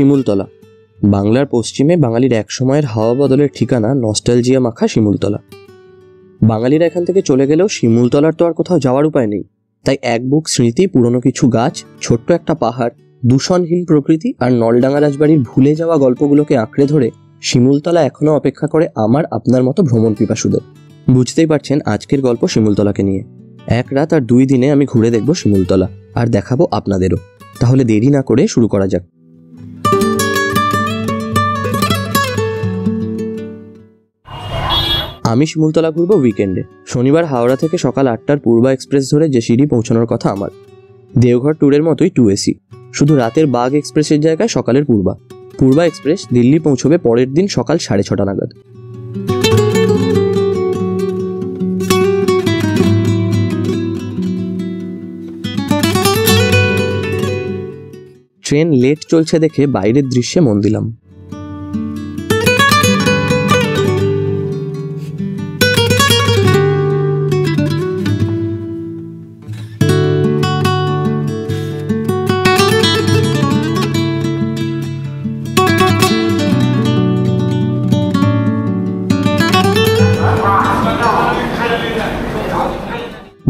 শিমুলতলা, বাংলার পশ্চিমে বাঙালির এক সময়ের হাওয়া বদলের ঠিকানা নস্টালজিয়া মাখা শিমুলতলা। বাঙালিরা এখান থেকে চলে গেলেও শিমুলতলার তো আর কোথাও যাওয়ার উপায় নেই, তাই এক বুক স্মৃতি, পুরনো কিছু গাছ, ছোট্ট একটা পাহাড়, দূষণহীন প্রকৃতি আর নলডাঙ্গা রাজবাড়ির ভুলে যাওয়া গল্পগুলোকে আঁকড়ে ধরে শিমুলতলা এখনো অপেক্ষা করে আমার আপনার মতো ভ্রমণ পিপাসুদের। বুঝতেই পারছেন আজকের গল্প শিমুলতলাকে নিয়ে। 1 রাত আর 2 দিনে আমি ঘুরে দেখব শিমুলতলা, আর দেখাবো আপনাদেরও। তাহলে দেরি না করে শুরু করা যাক। আমি শিমুলতলা ঘুরবো উইকেন্ডে। শনিবার হাওড়া থেকে সকাল 8টার পূর্বা এক্সপ্রেস ধরে যে সিঁড়ি পৌঁছানোর কথা আমার। দেওঘর ট্যুরের মতোই 2 AC, শুধু রাতের বাগ এক্সপ্রেসের জায়গায় সকালের পূর্বা এক্সপ্রেস দিল্লি পৌঁছবে পরের দিন সকাল 6:30 নাগাদ। ট্রেন লেট চলছে দেখে বাইরের দৃশ্যে মন দিলাম।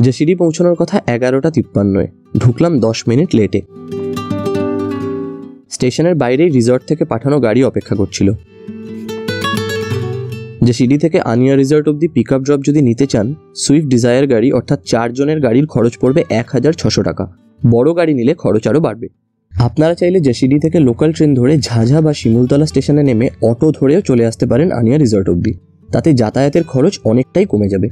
যে সিঁড়ি পৌঁছানোর কথা 11:53, ঢুকলাম 10 মিনিট লেটে। স্টেশনের বাইরেই রিসর্ট থেকে পাঠানো গাড়ি অপেক্ষা করছিল। যে সিঁড়ি থেকে আনিয়া রিসর্ট অব্দি পিক আপ ড্রপ যদি নিতে চান, সুইফট ডিজায়ার গাড়ি অর্থাৎ 4 জনের গাড়ির খরচ পড়বে 1600 টাকা। বড় গাড়ি নিলে খরচ আরও বাড়বে। আপনারা চাইলে যে সিঁড়ি থেকে লোকাল ট্রেন ধরে ঝাঝা বা শিমুলতলা স্টেশনে নেমে অটো ধরেও চলে আসতে পারেন আনিয়া রিসর্ট অব্দি। তাতে যাতায়াতের খরচ অনেকটাই কমে যাবে।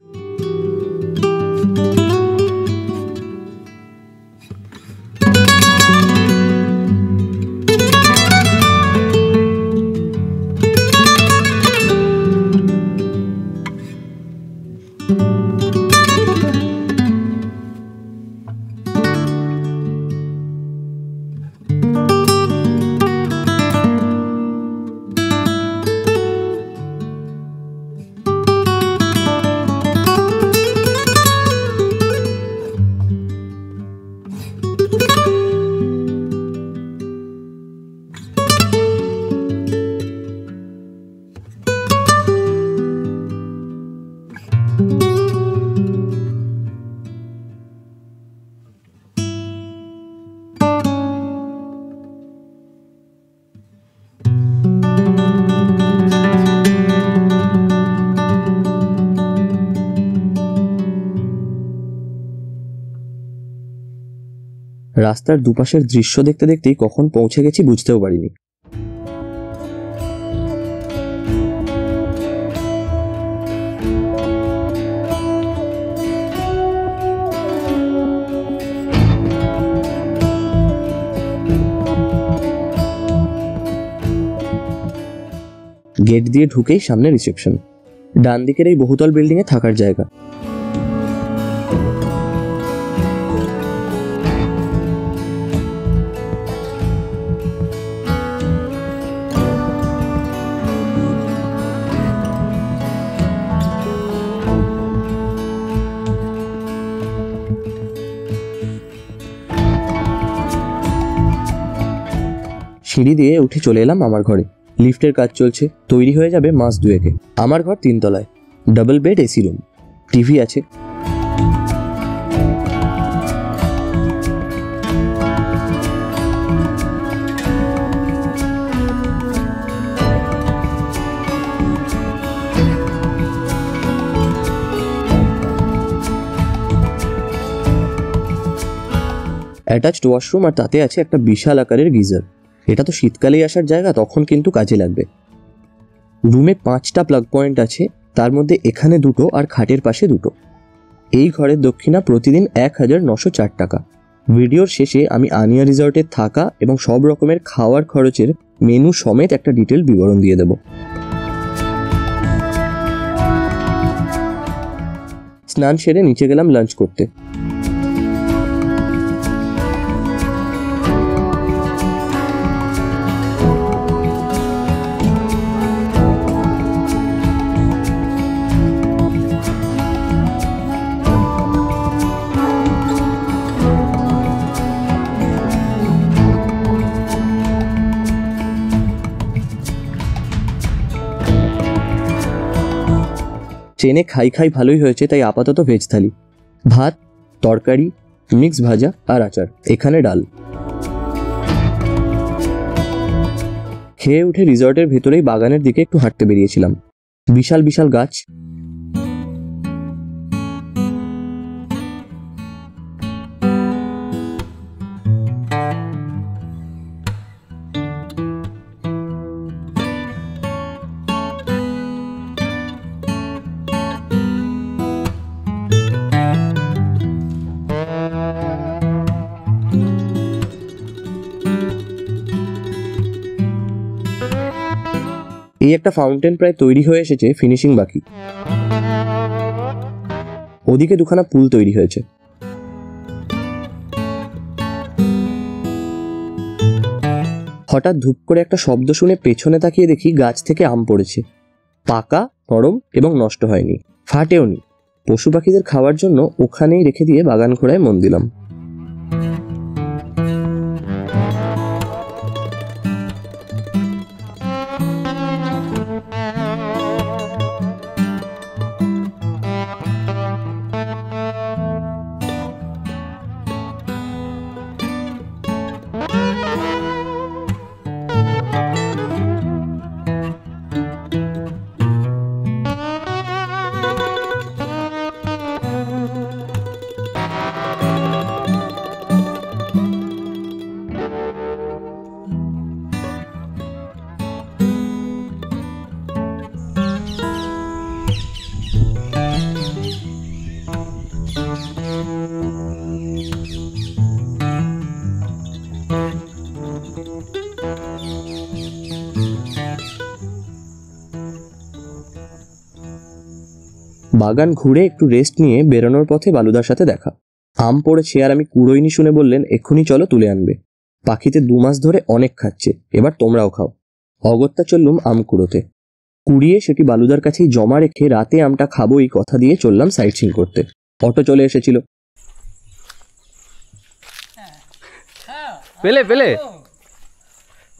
রাস্তার দুপাশের দৃশ্য দেখতে দেখতেই কখন পৌঁছে গেছি বুঝতেও পারিনি। গেট দিয়ে ঢুকেই সামনে রিসেপশন, ডান দিকের এই বহুতল বিল্ডিংয়ে থাকার জায়গা। সিঁড়ি দিয়ে উঠে চলে এলাম আমার ঘরে। লিফটের কাজ চলছে, তৈরি হয়ে যাবে মাস 2-এ। আমার ঘর 3 তলায়, double bed, AC room, TV আছে। অ্যাটাচড ওয়াশরুম, আর তাতে আছে একটা বিশাল আকারের গিজার। এটা তো শীতকালেই আসার জায়গা, তখন কিন্তু কাজে লাগবে। রুমে 5টা প্লাগ পয়েন্ট আছে, তার মধ্যে এখানে 2টো আর খাটের পাশে 2টো। এই ঘরের দক্ষিণা প্রতিদিন 1904 টাকা। ভিডিওর শেষে আমি আনিয়া রিসর্টে থাকা এবং সব রকমের খাওয়ার খরচের মেনু সমেত একটা ডিটেল বিবরণ দিয়ে দেব। স্নান সেরে নিচে গেলাম লাঞ্চ করতে। ট্রেনে খাই খাই ভালোই হয়েছে, তাই আপাতত ভেজ থালি, ভাত, তরকারি, মিক্স ভাজা আর আচার, এখানে ডাল। খেয়ে উঠে রিসর্টের ভেতরেই বাগানের দিকে একটু হাঁটতে বেরিয়েছিলাম। বিশাল বিশাল গাছ, এই একটা ফাউন্টেন প্রায় তৈরি হয়ে এসেছে, ফিনিশিং বাকি। ওদিকে দুখানা পুল তৈরি হয়েছে। হঠাৎ ধূপ করে একটা শব্দ শুনে পেছনে তাকিয়ে দেখি গাছ থেকে আম পড়েছে, পাকা, নরম এবং নষ্ট হয়নি, ফাটেওনি। পশু পাখিদের খাওয়ার জন্য ওখানেই রেখে দিয়ে বাগান খোঁড়ায় মন দিলাম। বাগান ঘুরে একটু রেস্ট নিয়ে বেরোনোর পথে বালুদার সাথে দেখা। আম পড়েছে আর আমি কুড়োইনি শুনে বললেন, এক্ষুনি চলো তুলে আনবে, পাখিতে 2 মাস ধরে অনেক খাচ্ছে, এবার তোমরাও খাও। অগত্যা চললুম আম কুড়োতে। কুড়িয়ে সেটি বালুদার কাছেই জমা রেখে রাতে আমটা খাবো এই কথা দিয়ে চললাম সাইট সিন করতে। অটো চলে এসেছিল। পেলে পেলে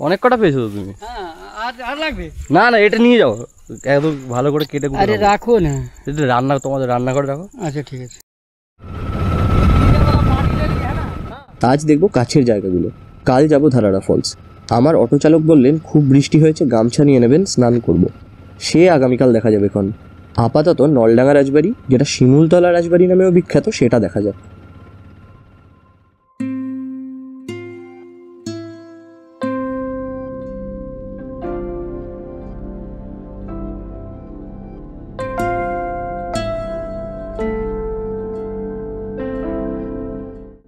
অনেক কটা পেয়েছো তো তুমি? আর লাগবে না না, এটা নিয়ে যাও, একদম ভালো করে কেটে আরে রাখো না, এটা রান্না, তোমাদের রান্না করে রাখো। আচ্ছা ঠিক আছে। আজ দেখবো কাছের জায়গাগুলো, কাল যাব ধারারা ফলস। আমার অটো চালক বললেন, খুব বৃষ্টি হয়েছে, গামছা নিয়ে নেবেন, স্নান করব। সে আগামীকাল দেখা যাবে। এখন আপাতত নলডাঙ্গা রাজবাড়ি, যেটা শিমুলতলা রাজবাড়ি নামেও বিখ্যাত, সেটা দেখা যাক।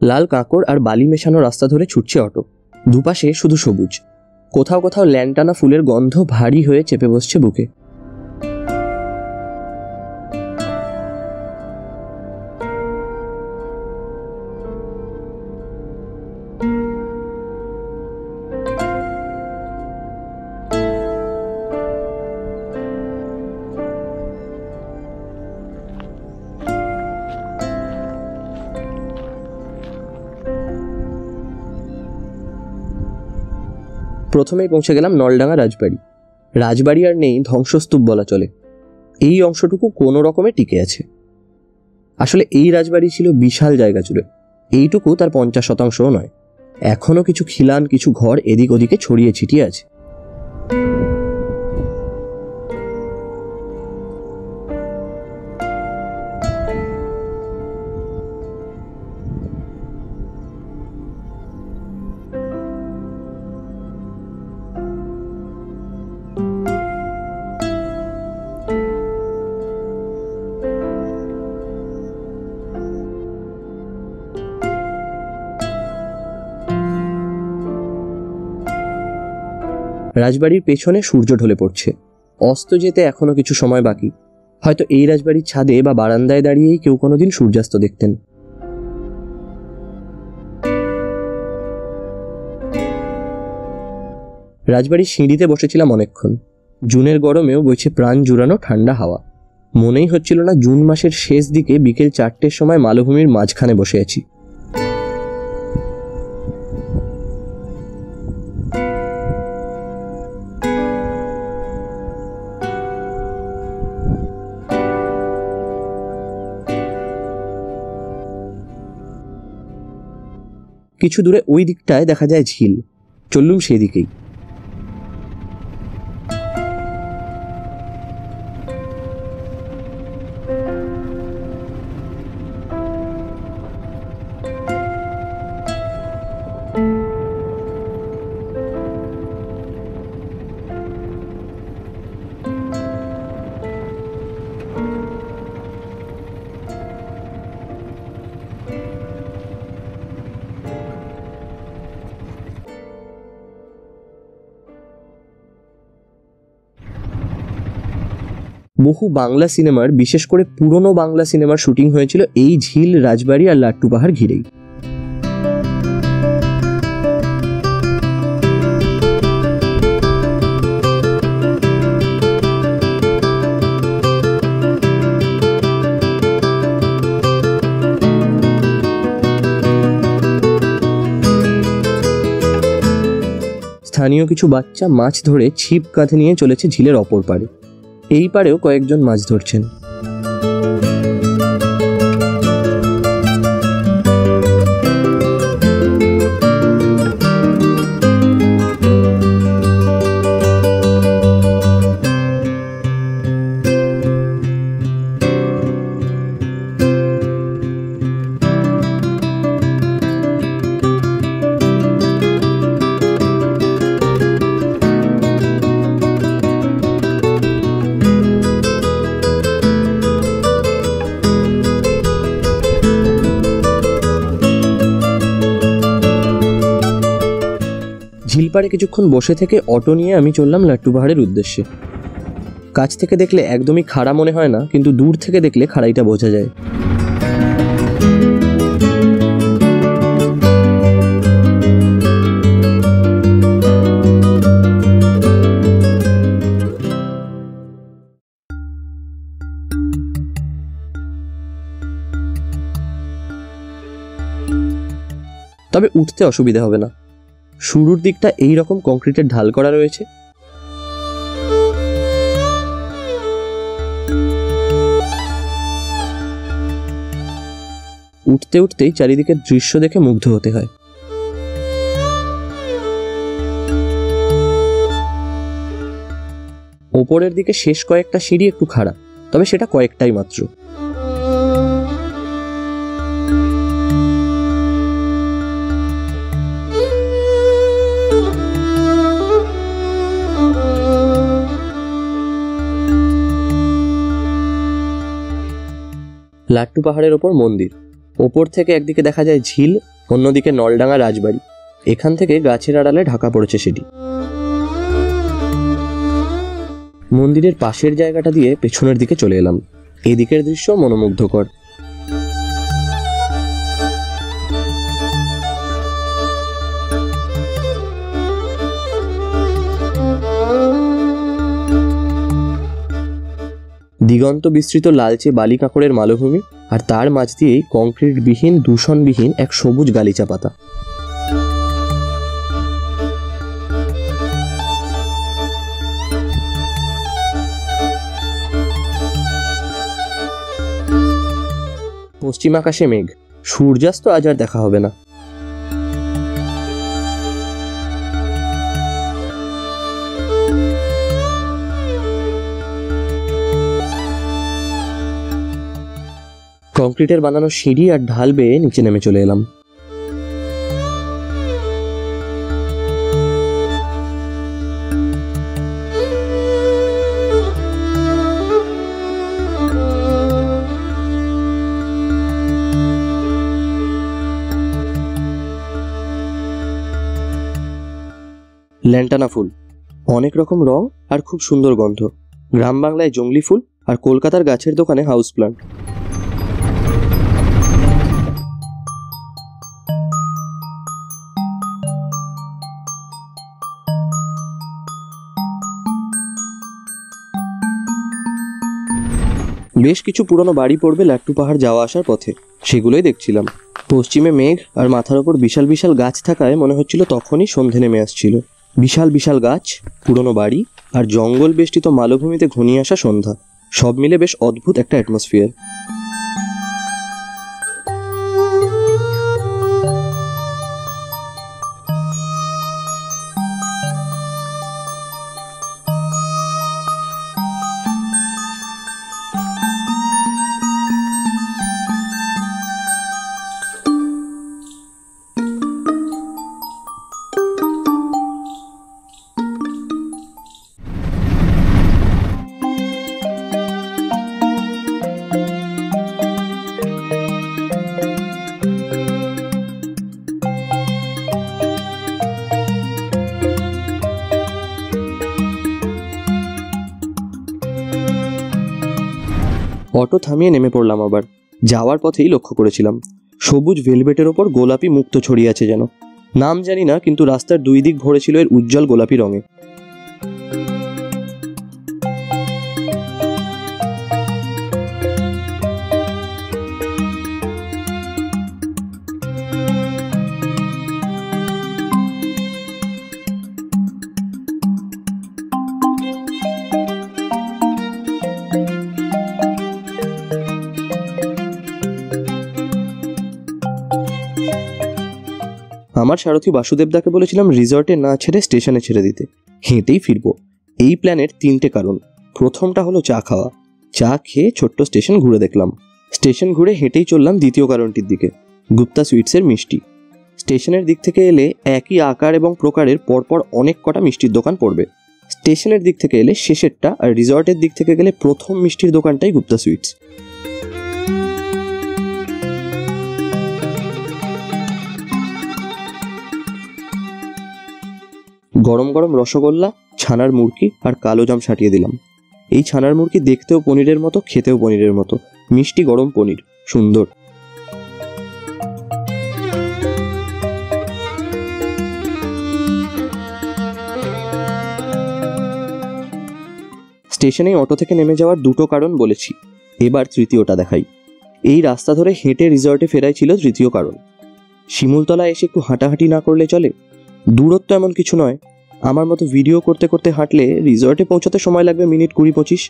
লাল কাঁকড় আর বালি মেশানো রাস্তা ধরে ছুটছে অটো। দুপাশে শুধু সবুজ, কোথাও কোথাও ল্যান্টানা ফুলের গন্ধ ভারী হয়ে চেপে বসছে বুকে। প্রথমেই পৌঁছে গেলাম নলডাঙ্গা রাজবাড়ি। রাজবাড়ি আর নেই, ধ্বংসস্তূপ বলা চলে। এই অংশটুকু কোনো রকমে টিকে আছে। আসলে এই রাজবাড়ি ছিল বিশাল জায়গা জুড়ে, এইটুকু তার 50% নয়। এখনো কিছু খিলান, কিছু ঘর এদিক ওদিকে ছড়িয়ে ছিটিয়ে আছে। রাজবাড়ির পেছনে সূর্য ঢলে পড়ছে, অস্ত যেতে এখনো কিছু সময় বাকি। হয়তো এই রাজবাড়ির ছাদে বা বারান্দায় দাঁড়িয়েই কেউ কোনোদিন সূর্যাস্ত দেখতেন। রাজবাড়ির সিঁড়িতে বসেছিলাম অনেকক্ষণ। জুনের গরমেও বইছে প্রাণ জুড়ানো ঠান্ডা হাওয়া। মনেই হচ্ছিল না জুন মাসের শেষ দিকে বিকেল 4টের সময় মালভূমির মাঝখানে বসে আছি। কিছু দূরে ওই দিকটায় দেখা যায় ঝিল। চললুম সেই দিকেই। বহু বাংলা সিনেমার, বিশেষ করে পুরনো বাংলা সিনেমার শুটিং হয়েছিল এই ঝিল, রাজবাড়ি আর লাট্টু পাহাড় ঘিরেই। স্থানীয় কিছু বাচ্চা মাছ ধরে ছিপ কাঁধে নিয়ে চলেছে ঝিলের অপর পারে। এই পারেও কয়েকজন মাছ ধরছেন। ঝিলপাড়ে কিছুক্ষণ বসে থেকে অটো নিয়ে আমি চললাম লাট্টু পাহাড়ের উদ্দেশ্যে। কাছ থেকে দেখলে একদমই খাড়া মনে হয় না, কিন্তু দূর থেকে দেখলে খাড়াইটা বোঝা যায়। তবে উঠতে অসুবিধা হবে না। শুরুর দিকটা এই রকম কংক্রিটের ঢাল করা রয়েছে। উঠতে উঠতেই চারিদিকের দৃশ্য দেখে মুগ্ধ হতে হয়। ওপরের দিকে শেষ কয়েকটা সিঁড়ি একটু খাড়া, তবে সেটা কয়েকটাই মাত্র। লাট্টু পাহাড়ের ওপর মন্দির। ওপর থেকে একদিকে দেখা যায় ঝিল, অন্যদিকে নলডাঙ্গা রাজবাড়ি। এখান থেকে গাছের আড়ালে ঢাকা পড়েছে সেটি। মন্দিরের পাশের জায়গাটা দিয়ে পেছনের দিকে চলে এলাম। এদিকের দৃশ্য মনোমুগ্ধকর। দিগন্ত বিস্তৃত লালচে বালি কাঁকড়ের মালভূমি, আর তার মাঝ দিয়েই কংক্রিটবিহীন, দূষণবিহীন এক সবুজ গালিচা পাতা। পশ্চিম আকাশে মেঘ, সূর্যাস্ত আজ আর দেখা হবে না। কংক্রিটের বানানো সিঁড়ি আর ঢাল বেয়ে নিচে নেমে চলে এলাম। ল্যান্টানা ফুল, অনেক রকম রং আর খুব সুন্দর গন্ধ। গ্রাম বাংলায় জংলি ফুল, আর কলকাতার গাছের দোকানে হাউস প্লান্ট। বেশ কিছু পুরনো বাড়ি পড়বে লাট্টু পাহাড় যাওয়া আসার পথে, সেগুলোই দেখছিলাম। পশ্চিমে মেঘ আর মাথার ওপর বিশাল বিশাল গাছ থাকায় মনে হচ্ছিল তখনই সন্ধে নেমে আসছিল। বিশাল বিশাল গাছ, পুরনো বাড়ি আর জঙ্গল বেষ্টিত মালভূমিতে ঘনিয়ে আসা সন্ধ্যা, সব মিলে বেশ অদ্ভুত একটা অ্যাটমসফিয়ার। অটো থামিয়ে নেমে পড়লাম। আবার যাওয়ার পথেই লক্ষ্য করেছিলাম সবুজ ভেলভেটের ওপর গোলাপি মুক্তো ছড়িয়ে আছে যেন। নাম জানি না, কিন্তু রাস্তার দুই দিক ভরে ছিল এর উজ্জ্বল গোলাপি রঙে। আমার সারথি বাসুদেবদাকে বলেছিলাম রিসর্টে না ছেড়ে স্টেশনে ছেড়ে দিতে, হেঁটেই ফিরবো। এই প্ল্যানের 3টে কারণ। প্রথমটা হলো চা খাওয়া। চা খেয়ে ছোট্ট স্টেশন ঘুরে দেখলাম। স্টেশন ঘুরে হেঁটেই চললাম দ্বিতীয় কারণটির দিকে, গুপ্তা সুইটসের মিষ্টি। স্টেশনের দিক থেকে এলে একই আকার এবং প্রকারের পরপর অনেক কটা মিষ্টির দোকান পড়বে। স্টেশনের দিক থেকে এলে শেষেরটা, আর রিসর্টের দিক থেকে গেলে প্রথম মিষ্টির দোকানটাই গুপ্তা সুইটস। গরম গরম রসগোল্লা, ছানার মুরকি আর কালো জাম সাটিয়ে দিলাম। এই ছানার মুরকি দেখতেও পনিরের মতো, খেতেও পনিরের মতো। মিষ্টি গরম পনির, সুন্দর। স্টেশনেই অটো থেকে নেমে যাওয়ার 2টো কারণ বলেছি, এবার তৃতীয়টা দেখাই। এই রাস্তা ধরে হেঁটে রিসর্টে ফেরাই ছিল তৃতীয় কারণ। শিমুলতলা এসে একটু হাঁটাহাঁটি না করলে চলে? দূরত্ব এমন কিছু নয়। আমার মতো ভিডিও করতে করতে হাঁটলে রিসর্টে পৌঁছাতে সময় লাগবে মিনিট 20-25,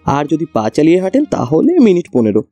আর যদি পা চালিয়ে হাঁটেন তাহলে মিনিট 15।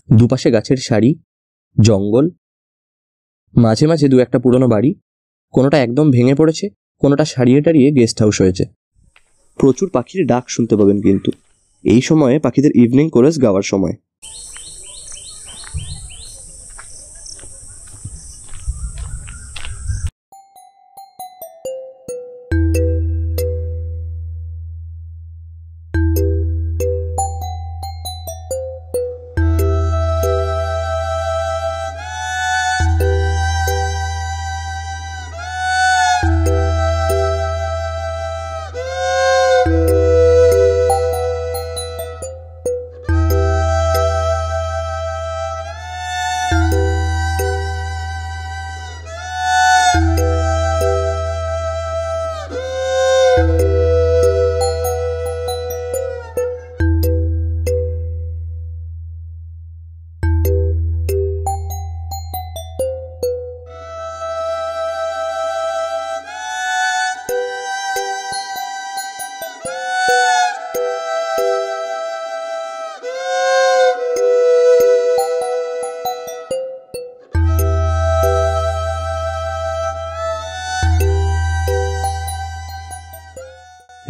দুপাশে গাছের সারি, জঙ্গল, মাঝে মাঝে 2-1টা পুরনো বাড়ি। কোনোটা একদম ভেঙে পড়েছে, কোনোটা সারিয়ে টারিয়ে গেস্ট হাউস হয়েছে। প্রচুর পাখির ডাক শুনতে পাবেন, কিন্তু এই সময়ে পাখিদের ইভিনিং কোরাস গাওয়ার সময়।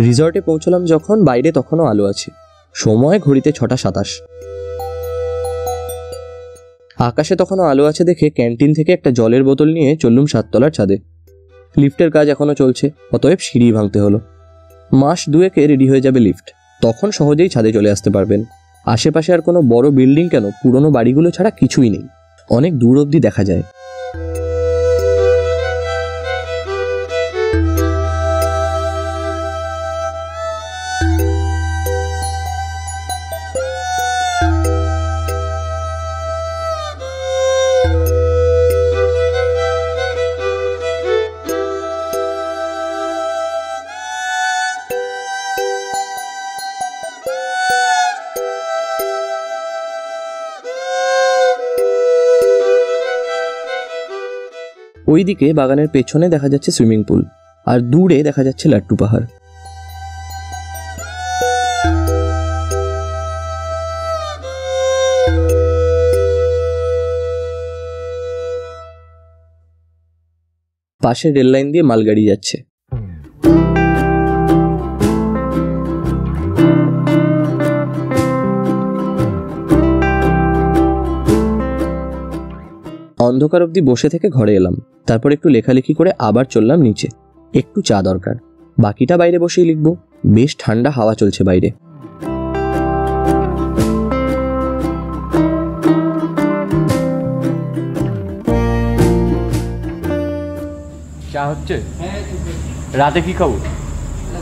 রিসর্টে পৌঁছলাম যখন, বাইরে তখনও আলো আছে। সময় ঘড়িতে 6টা 27। আকাশে তখনও আলো আছে দেখে ক্যান্টিন থেকে একটা জলের বোতল নিয়ে চললুম 7 তলার ছাদে। লিফটের কাজ এখনো চলছে, অতএব সিঁড়ি ভাঙতে হলো। মাস 2-একে রেডি হয়ে যাবে লিফট, তখন সহজেই ছাদে চলে আসতে পারবেন। আশেপাশে আর কোনো বড় বিল্ডিং কেন, পুরনো বাড়িগুলো ছাড়া কিছুই নেই। অনেক দূর অবধি দেখা যায়। ওইদিকে বাগানের পেছনে দেখা যাচ্ছে সুইমিং পুল, আর দূরে দেখা যাচ্ছে লাট্টু পাহাড়। পাশে রেল লাইন দিয়ে মালগাড়ি যাচ্ছে। অন্ধকার অবধি বসে থেকে ঘরে এলাম, তারপর একটু লেখালেখি করে আবার চললাম নিচে। একটু চা দরকার, বাকিটা বাইরে বসেই লিখবো। বেশ ঠান্ডা হাওয়া চলছে বাইরে। চা হচ্ছে? রাতে কি খাবো?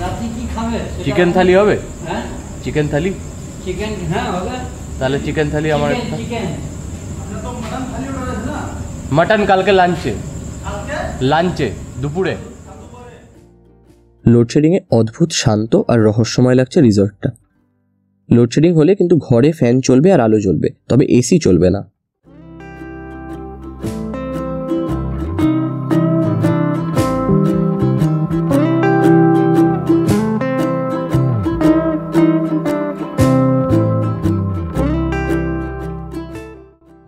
রাতে কি খাবে? চিকেন থালি হবে? হ্যাঁ, চিকেন থালি? চিকেন, হ্যাঁ হবে। তাহলে চিকেন থালি আমার একটা। চিকেন মাটন কালকে লাঞ্চে দুপুরে। লোডশেডিংয়ে অদ্ভুত শান্ত আর রহস্যময় লাগছে রিসর্টটা। লোডশেডিং হলে কিন্তু ঘরে ফ্যান চলবে আর আলো জ্বলবে, তবে এসি চলবে না।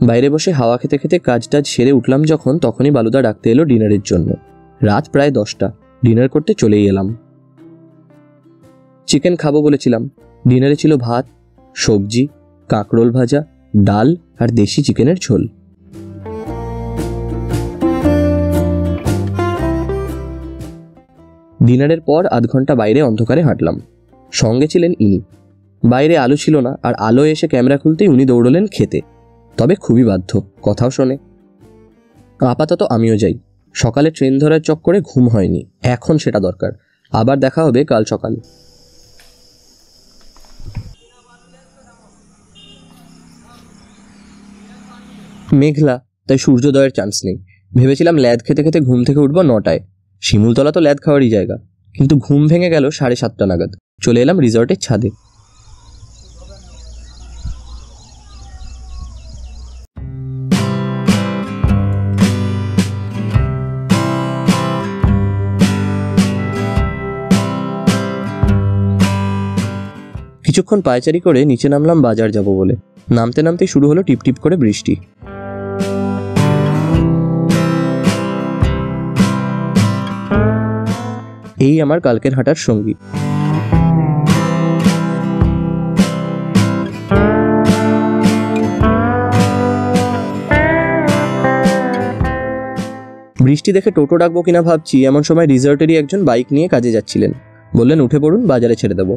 বাইরে বসে হাওয়া খেতে খেতে কাজ টাজ সেরে উঠলাম যখন, তখনই বালুদা ডাকতে এলো ডিনারের জন্য। রাত প্রায় 10টা, ডিনার করতে চলেই এলাম। চিকেন খাবো বলেছিলাম। ডিনারে ছিল ভাত, সবজি, কাঁকরোল ভাজা, ডাল আর দেশি চিকেনের ঝোল। ডিনারের পর আধ ঘন্টা বাইরে অন্ধকারে হাঁটলাম। সঙ্গে ছিলেন ইনি। বাইরে আলো ছিল না, আর আলো এসে ক্যামেরা খুলতেই উনি দৌড়লেন খেতে। তবে খুবই বাধ্য, কথাও শোনে। আপাতত আমিও যাই। সকালে ট্রেন ধরার চক্করে ঘুম হয়নি, এখন সেটা দরকার। আবার দেখা হবে কাল সকালে। মেঘলা, তাই সূর্যোদয়ের চান্স নেই। ভেবেছিলাম ল্যাদ খেতে খেতে ঘুম থেকে উঠবো 9টায়। শিমুলতলা তো ল্যাদ খাওয়ারই জায়গা, কিন্তু ঘুম ভেঙে গেল 7:30 নাগাদ। চলে এলাম রিসর্টের ছাদে। কিছুক্ষণ পায়চারি করে নিচে নামলাম বাজার যাব বলে। নামতে নামতেই শুরু হলো টিপটিপ করে বৃষ্টি। এই আমার কালকের হাঁটার সঙ্গী। বৃষ্টি দেখে টোটো ডাকবো কিনা ভাবছি, এমন সময় রিসর্টেরই একজন বাইক নিয়ে কাজে যাচ্ছিলেন। বললেন উঠে পড়ুন, বাজারে ছেড়ে দেবো।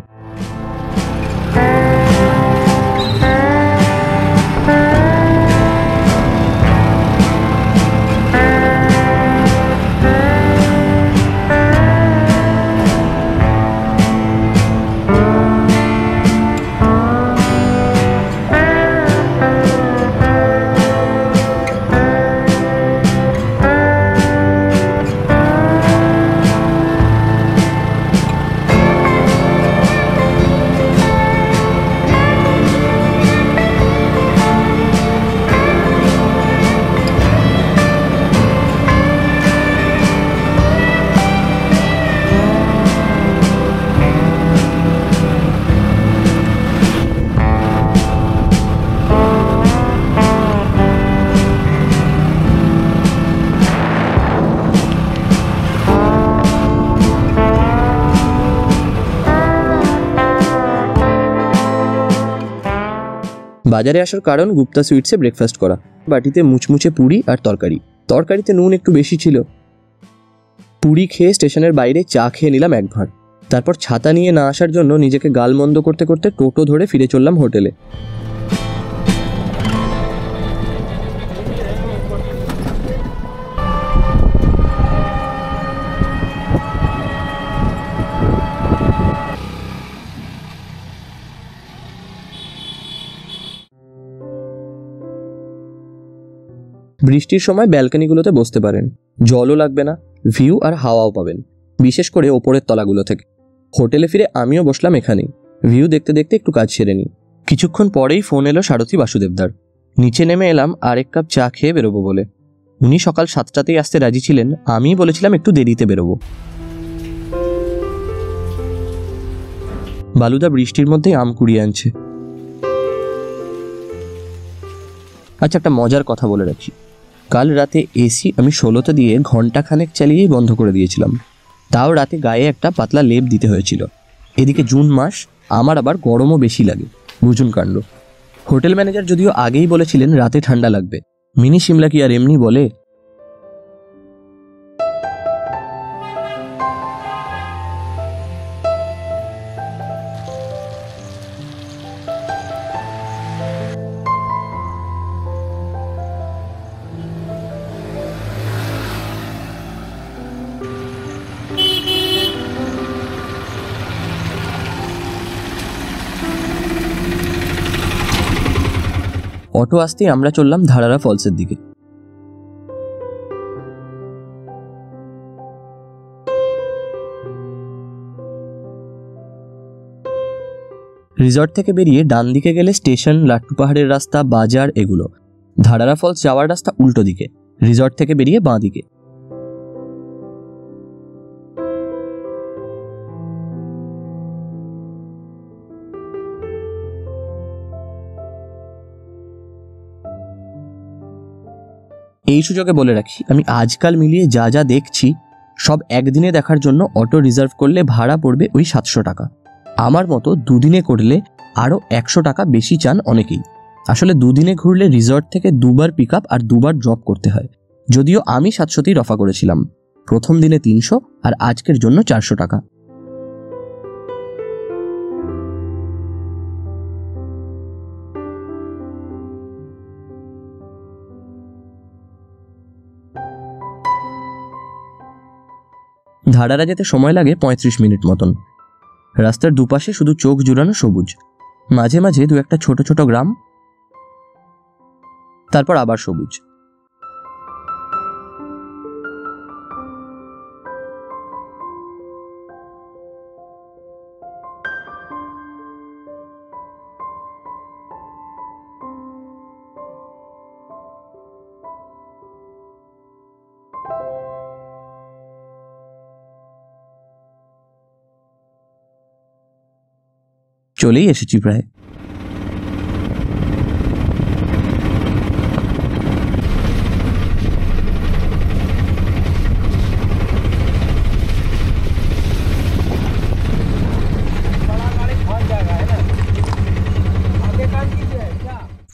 বাজারে আসার কারণ গুপ্তা সুইটসে ব্রেকফাস্ট করা। বাটিতে মুচমুচে পুরি আর তরকারি। তরকারিতে নুন একটু বেশি ছিল। পুরি খেয়ে স্টেশনের বাইরে চা খেয়ে নিলাম এক ভাঁড়। তারপর ছাতা নিয়ে না আসার জন্য নিজেকে গালমন্দ করতে করতে টোটো ধরে ফিরে চললাম হোটেলে। বৃষ্টির সময় ব্যালকনিগুলোতে বসতে পারেন, জলও লাগবে না, ভিউ আর হাওয়াও পাবেন, বিশেষ করে ওপরের তলাগুলো থেকে। হোটেলে ফিরে আমিও বসলাম এখানেই, ভিউ দেখতে দেখতে একটু কাজ সেরে নিই। কিছুক্ষণ পরেই ফোন এলো সারথী বাসুদেবদার। নিচে নেমে এলাম আরেক কাপ চা খেয়ে বেরোবো বলে। উনি সকাল 7টাতেই আসতে রাজি ছিলেন, আমি বলেছিলাম একটু দেরিতে বেরোবো। বালুদা বৃষ্টির মধ্যেই আম কুড়িয়ে আনছে। আচ্ছা, একটা মজার কথা বলে রাখি, কাল রাতে এসি আমি 16তে দিয়ে ঘন্টাখানেক চালিয়েই বন্ধ করে দিয়েছিলাম। তাও রাতে গায়ে একটা পাতলা লেপ দিতে হয়েছিল। এদিকে জুন মাস, আমার আবার গরমও বেশি লাগে, বুঝুন কাণ্ড। হোটেল ম্যানেজার যদিও আগেই বলেছিলেন রাতে ঠান্ডা লাগবে, মিনি সিমলা কি আর এমনি বলে? অটো আসতেই আমরা চললাম ধারারা ফলসের দিকে। রিসর্ট থেকে বেরিয়ে ডান দিকে গেলে স্টেশন, লাট্টু পাহাড়ের রাস্তা, বাজার, এগুলো। ধারারা ফলস যাওয়ার রাস্তা উল্টো দিকে, রিসর্ট থেকে বেরিয়ে বাঁ দিকে। এই সুযোগে বলে রাখি, আমি আজকাল মিলিয়ে যা যা দেখছি সব একদিনে দেখার জন্য অটো রিজার্ভ করলে ভাড়া পড়বে ওই 700 টাকা। আমার মতো দুদিনে করলে আরও 100 টাকা বেশি চান অনেকেই। আসলে দুদিনে ঘুরলে রিসর্ট থেকে 2বার পিক আপ আর 2বার ড্রপ করতে হয়। যদিও আমি 700তেই রফা করেছিলাম, প্রথম দিনে 300 আর আজকের জন্য 400 টাকা। ধারারা যেতে সময় লাগে 35 মিনিট মতন। রাস্তার দুপাশে শুধু চোখ জুড়ানো সবুজ, মাঝে মাঝে 2-1টা ছোট ছোট গ্রাম, তারপর আবার সবুজ। চলেই এসেছি প্রায়।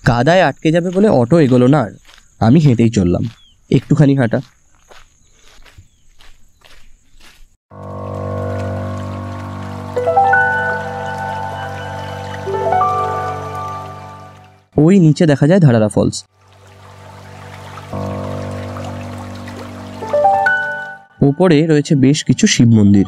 কাদায় আটকে যাবে বলে অটো এগোলো না, আর আমি হেঁটেই চললাম। একটুখানি হাঁটা। ওই নিচে দেখা যায় ধারারা ফলস। ওপরে রয়েছে বেশ কিছু শিব মন্দির।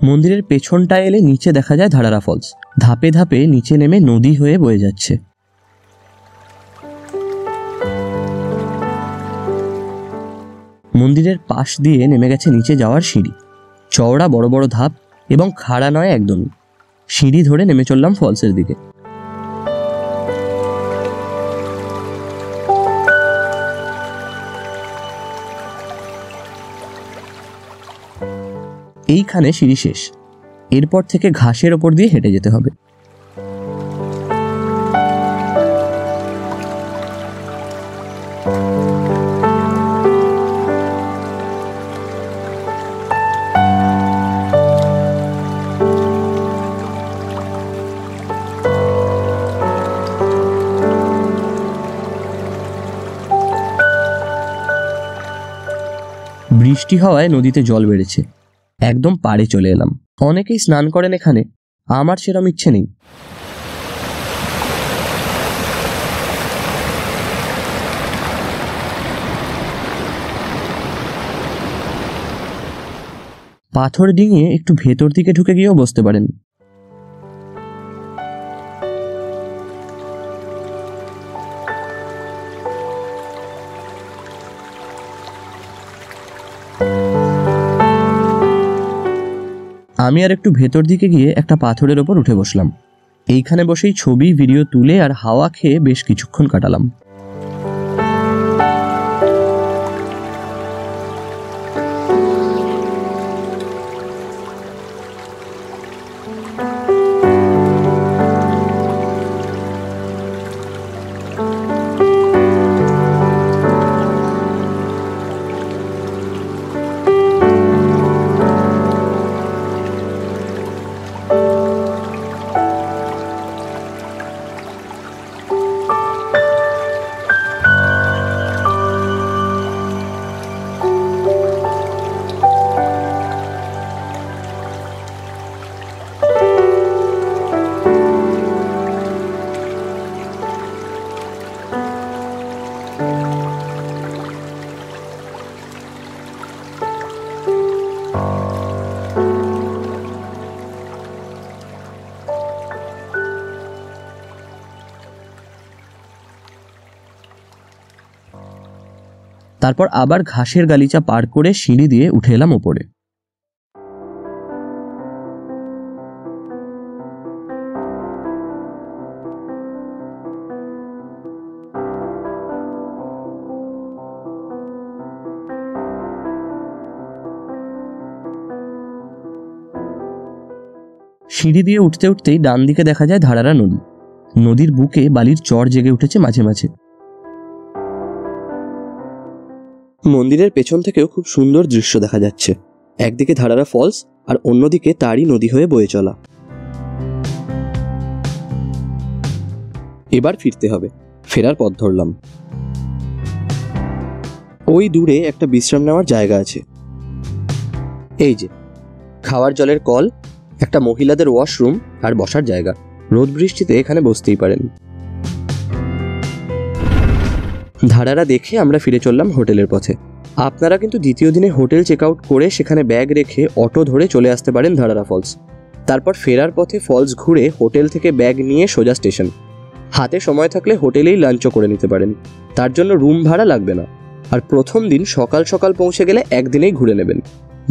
মন্দিরের পেছনটায় এলে নিচে দেখা যায় ধারারা ফলস। ধাপে ধাপে নিচে নেমে নদী হয়ে বয়ে যাচ্ছে। মন্দিরের পাশ দিয়ে নেমে গেছে নিচে যাওয়ার সিঁড়ি, চওড়া বড় বড় ধাপ এবং খাড়া নয় একদমই। সিঁড়ি ধরে নেমে চললাম ফলসের দিকে। এইখানে সিঁড়ি শেষ, এরপর থেকে ঘাসের ওপর দিয়ে হেঁটে যেতে হবে। বৃষ্টি হওয়ায় নদীতে জল বেড়েছে, একদম পাড়ে চলে এলাম। অনেকেই স্নান করেন এখানে, আমার সেরম ইচ্ছে নেই। পাথর ডিঙিয়ে একটু ভেতর দিকে ঢুকে গিয়েও বসতে পারেন। আমি আর একটু ভেতর দিকে গিয়ে একটা পাথরের ওপর উঠে বসলাম। এইখানে বসেই ছবি ভিডিও তুলে আর হাওয়া খেয়ে বেশ কিছুক্ষণ কাটালাম। তারপর আবার ঘাসের গালিচা পার করে সিঁড়ি দিয়ে উঠে এলাম ওপরে। সিঁড়ি দিয়ে উঠতে উঠতেই ডান দিকে দেখা যায় ধারারা নদী। নদীর বুকে বালির চর জেগে উঠেছে মাঝে মাঝে। মন্দিরের পেছন থেকেও খুব সুন্দর দৃশ্য দেখা যাচ্ছে। একদিকে ধারারা ফলস আর অন্যদিকে তারই নদী হয়ে বয়ে চলা। এবার ফিরতে হবে। ফেরার পথ ধরলাম। ওই দূরে একটা বিশ্রাম নেওয়ার জায়গা আছে। এই যে খাওয়ার জলের কল, একটা মহিলাদের ওয়াশরুম আর বসার জায়গা। রোদ বৃষ্টিতে এখানে বসতেই পারেন। ধারারা দেখে আমরা ফিরে চললাম হোটেলের পথে। আপনারা কিন্তু দ্বিতীয় দিনে হোটেল চেক আউট করে সেখানে ব্যাগ রেখে অটো ধরে চলে আসতে পারেন ধারারা ফলস। তারপর ফেরার পথে ফলস ঘুরে হোটেল থেকে ব্যাগ নিয়ে সোজা স্টেশন। হাতে সময় থাকলে হোটেলেই লাঞ্চও করে নিতে পারেন, তার জন্য রুম ভাড়া লাগবে না। আর প্রথম দিন সকাল সকাল পৌঁছে গেলে একদিনেই ঘুরে নেবেন।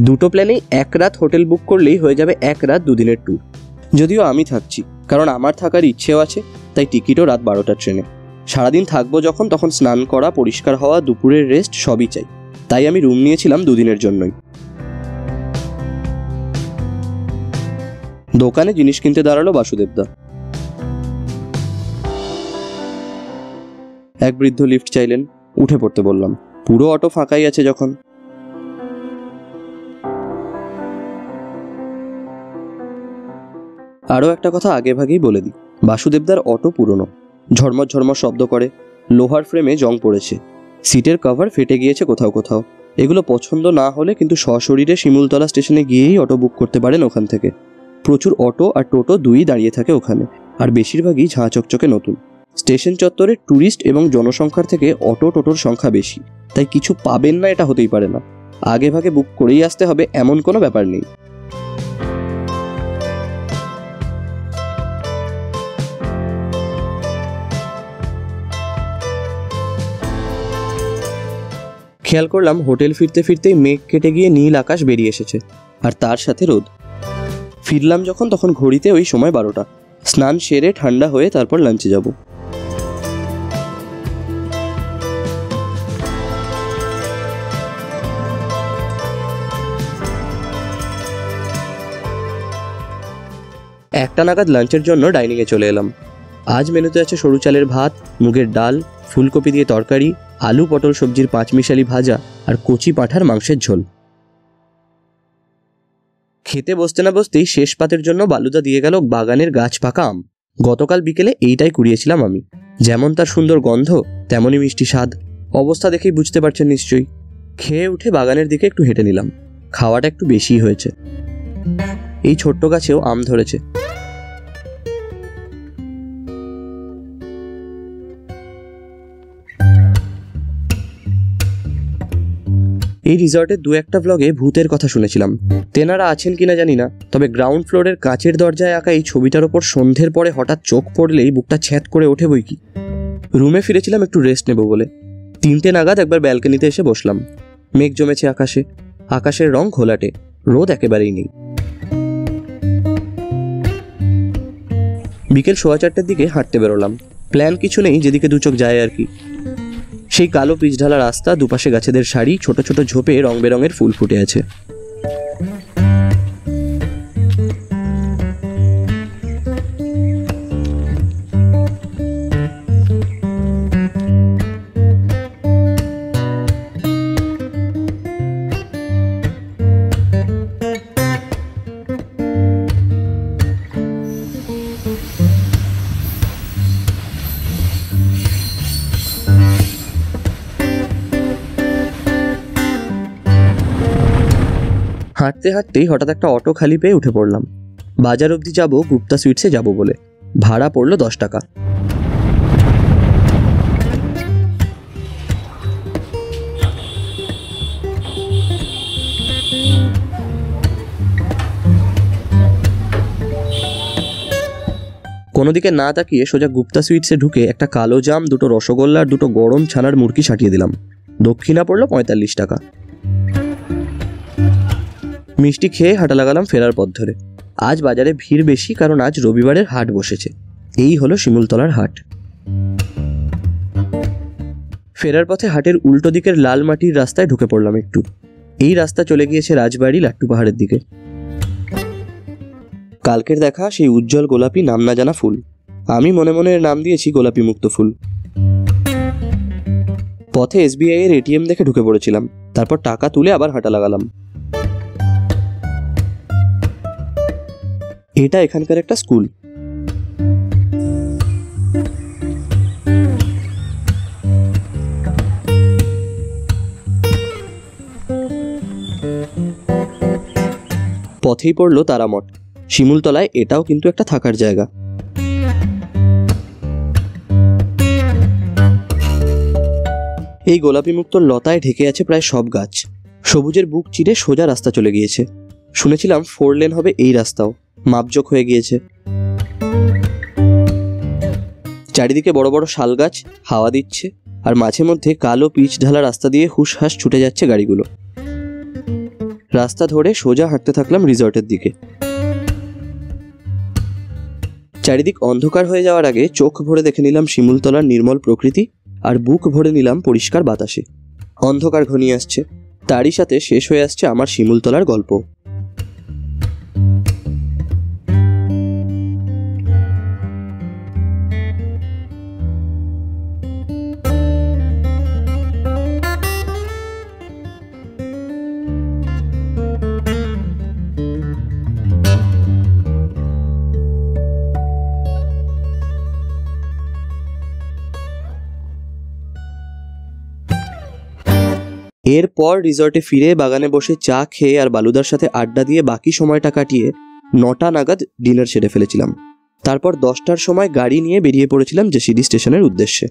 দুটো প্ল্যানেই এক রাত হোটেল বুক করলেই হয়ে যাবে 1 রাত 2 দিনের ট্যুর। যদিও আমি থাকছি, কারণ আমার থাকার ইচ্ছেও আছে, তাই টিকিটও রাত 12টার ট্রেনে। সারাদিন থাকবো যখন, তখন স্নান করা, পরিষ্কার হওয়া, দুপুরের রেস্ট সবই চাই। তাই আমি রুম নিয়েছিলাম 2 দিনের জন্যই। দোকানে জিনিস কিনতে দাঁড়ালো বাসুদেবদা। এক বৃদ্ধ লিফট চাইলেন, উঠে পড়তে বললাম। পুরো অটো ফাঁকাই আছে যখন। আরও একটা কথা আগে ভাগেই বলে দিই, বাসুদেবদার অটো পুরনো, ঝরমর ঝরমর শব্দ করে, লোহার ফ্রেমে জং পড়েছে, সিটের কভার ফেটে গিয়েছে কোথাও কোথাও। এগুলো পছন্দ না হলে কিন্তু সশরীরে শিমুলতলা স্টেশনে গিয়েই অটো বুক করতে পারেন ওখান থেকে। প্রচুর অটো আর টোটো দুই দাঁড়িয়ে থাকে ওখানে, আর বেশিরভাগই ঝাঁ চকচকে নতুন। স্টেশন চত্বরে ট্যুরিস্ট এবং জনসংখ্যার থেকে অটো টোটোর সংখ্যা বেশি, তাই কিছু পাবেন না এটা হতেই পারে না। আগে ভাগে বুক করেই আসতে হবে এমন কোনো ব্যাপার নেই। খেয়াল করলাম হোটেল ফিরতে ফিরতেই মেঘ কেটে গিয়ে নীল আকাশ বেরিয়ে এসেছে, আর তার সাথে রোদ। ফিরলাম যখন, তখন ঘড়িতে ওই সময় 12টা। স্নান সেরে ঠান্ডা হয়ে তারপর লাঞ্চে যাব। একটা নাগাদ লাঞ্চের জন্য ডাইনিংয়ে চলে এলাম। আজ মেনুতে আছে সরু চালের ভাত, মুগের ডাল, ফুলকপি দিয়ে তরকারি, আলু পটল সবজির 5 মিশালি ভাজা আর কচি পাঁঠার মাংসের ঝোল। খেতে বসতে না বসতেই শেষ পাতের জন্য বালুদা দিয়ে গেল বাগানের গাছ পাকা আম। গতকাল বিকেলে এইটাই কুড়িয়েছিলাম আমি। যেমন তার সুন্দর গন্ধ, তেমনই মিষ্টি স্বাদ। অবস্থা দেখেই বুঝতে পারছেন নিশ্চয়ই। খেয়ে উঠে বাগানের দিকে একটু হেঁটে নিলাম। খাওয়াটা একটু বেশিই হয়েছে। এই ছোট্ট গাছেও আম ধরেছে। এই রিসর্টের 2-1টা ব্লগে ভূতের কথা শুনেছিলাম। তেনারা আছেন কিনা জানি না, তবে গ্রাউন্ড ফ্লোরের কাচের দরজায় আঁকা এই ছবিটার ওপর সন্ধ্যের পরে হঠাৎ চোখ পড়লেই বুকটা ছ্যাঁত করে ওঠে বই কি। রুমে ফিরেছিলাম একটু রেস্ট নেব বলে। 3টে নাগাদ একবার ব্যালকনিতে এসে বসলাম। মেঘ জমেছে আকাশে, আকাশের রং ঘোলাটে, রোদ একেবারেই নেই। বিকেল 4:15 দিকে হাঁটতে বেরোলাম। প্ল্যান কিছু নেই, যেদিকে দু চোখ যায় আর কি। সেই কালো পিচ ঢালা রাস্তা, দুপাশে গাছেদের সারি, ছোট ছোট ঝোপে রং বেরঙের ফুল ফুটে আছে। হাঁটতে হাঁটতেই হঠাৎ একটা অটো খালি পেয়ে উঠে পড়লাম। বাজার অবধি যাব, গুপ্তা সুইটসে যাব বলে। ভাড়া পড়লো 10 টাকা। কোনো দিকে না তাকিয়ে সোজা গুপ্তা সুইটসে ঢুকে একটা কালো জাম, 2টো রসগোল্লা আর 2টো গরম ছানার মুরকি সাটিয়ে দিলাম। দক্ষিণা পড়লো 45 টাকা। মিষ্টি খেয়ে হাঁটা লাগালাম ফেরার পথ ধরে। আজ বাজারে ভিড় বেশি, কারণ আজ রবিবারের হাট বসেছে। এই হলো শিমুলতলার হাট। ফেরার পথে হাটের উল্টো দিকের লাল মাটির রাস্তায় ঢুকে পড়লাম একটু। এই রাস্তা চলে গিয়েছে রাজবাড়ি লাট্টু পাহাড়ের দিকে। কালকের দেখা সেই উজ্জ্বল গোলাপি নাম না জানা ফুল, আমি মনে মনে নাম দিয়েছি গোলাপি মুক্ত ফুল। পথে SBI এর ATM দেখে ঢুকে পড়েছিলাম, তারপর টাকা তুলে আবার হাঁটা লাগালাম। এটা এখানকার একটা স্কুল। পথেই পড়লো তারামঠ। শিমুলতলায় এটাও কিন্তু একটা থাকার জায়গা। এই গোলাপি মুক্ত লতায় ঢেকে আছে প্রায় সব গাছ। সবুজের বুক চিরে সোজা রাস্তা চলে গিয়েছে। শুনেছিলাম 4 লেন হবে এই রাস্তাও, মাপজোক হয়ে গিয়েছে। চারিদিকে বড় বড় শাল গাছ হাওয়া দিচ্ছে, আর মাঝে মধ্যে কালো পিচ ঢালা রাস্তা দিয়ে হুসহাস ছুটে যাচ্ছে গাড়িগুলো। রাস্তা ধরে সোজা হাঁটতে থাকলাম রিসর্টের দিকে। চারিদিক অন্ধকার হয়ে যাওয়ার আগে চোখ ভরে দেখে নিলাম শিমুলতলার নির্মল প্রকৃতি, আর বুক ভরে নিলাম পরিষ্কার বাতাসে। অন্ধকার ঘনিয়ে আসছে, তারই সাথে শেষ হয়ে আসছে আমার শিমুলতলার গল্প। এরপর রিসর্টে ফিরে বাগানে বসে চা খেয়ে আর বালুদার সাথে আড্ডা দিয়ে বাকি সময়টা কাটিয়ে 9টা নাগাদ ডিনার সেরে ফেলেছিলাম। তারপর 10টার সময় গাড়ি নিয়ে বেরিয়ে পড়েছিলাম জেসিডি স্টেশনের উদ্দেশ্যে।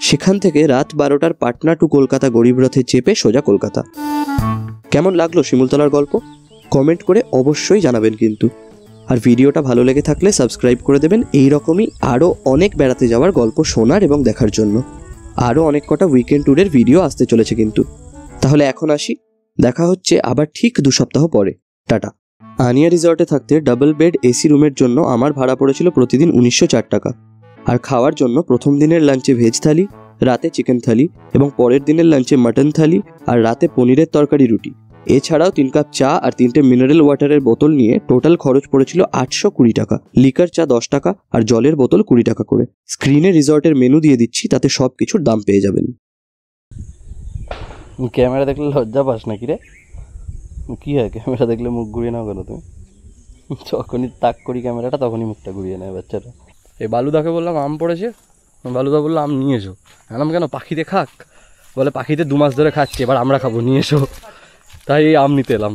সেখান থেকে রাত 12টার পাটনা টু কলকাতা গরিব রথে চেপে সোজা কলকাতা। কেমন লাগলো শিমুলতলার গল্প? কমেন্ট করে অবশ্যই জানাবেন কিন্তু। আর ভিডিওটা ভালো লেগে থাকলে সাবস্ক্রাইব করে দেবেন এই রকমই আরও অনেক বেড়াতে যাওয়ার গল্প শোনার এবং দেখার জন্য। আরও অনেক কটা উইকেন্ড ট্যুরের ভিডিও আসতে চলেছে কিন্তু। তাহলে এখন আসি, দেখা হচ্ছে আবার ঠিক 2 সপ্তাহ পরে। টাটা। আনিয়া রিসর্টে থাকতে ডাবল বেড এসি রুমের জন্য আমার ভাড়া পড়েছিল প্রতিদিন 1904 টাকা। আর খাওয়ার জন্য প্রথম দিনের লাঞ্চে ভেজ থালি, রাতে চিকেন থালি এবং পরের দিনের লাঞ্চে মাটন থালি, আর রাতে পনিরের তরকারি রুটি। এছাড়াও 3 কাপ চা আর 3টে মিনারেল ওয়াটারের বোতল নিয়ে টোটাল খরচ পড়েছিল 820 টাকা। লিকার চা 10 টাকা আর জলের বোতল 20 টাকা করে। স্ক্রিনে রিসর্টের মেনু দিয়ে দিচ্ছি, তাতে সব কিছুর দাম পেয়ে যাবেন। ক্যামেরা দেখলে লজ্জা পাস নাকি রে? কি হয় ক্যামেরা দেখলে মুখ ঘুরিয়ে নাও কেন তুমি? যখনই তাক করি ক্যামেরাটা তখনই মুখটা ঘুরিয়ে নেয় বাচ্চাটা। এই বালুদাকে বললাম আম পড়েছে, বালুদা বললো আম নিয়ে এসো। আনাম কেন, পাখিতে খাক? বলে পাখিতে 2 মাস ধরে খাচ্ছে, এবার আমরা খাবো, নিয়ে এসো। তাই এই আম নিতে এলাম।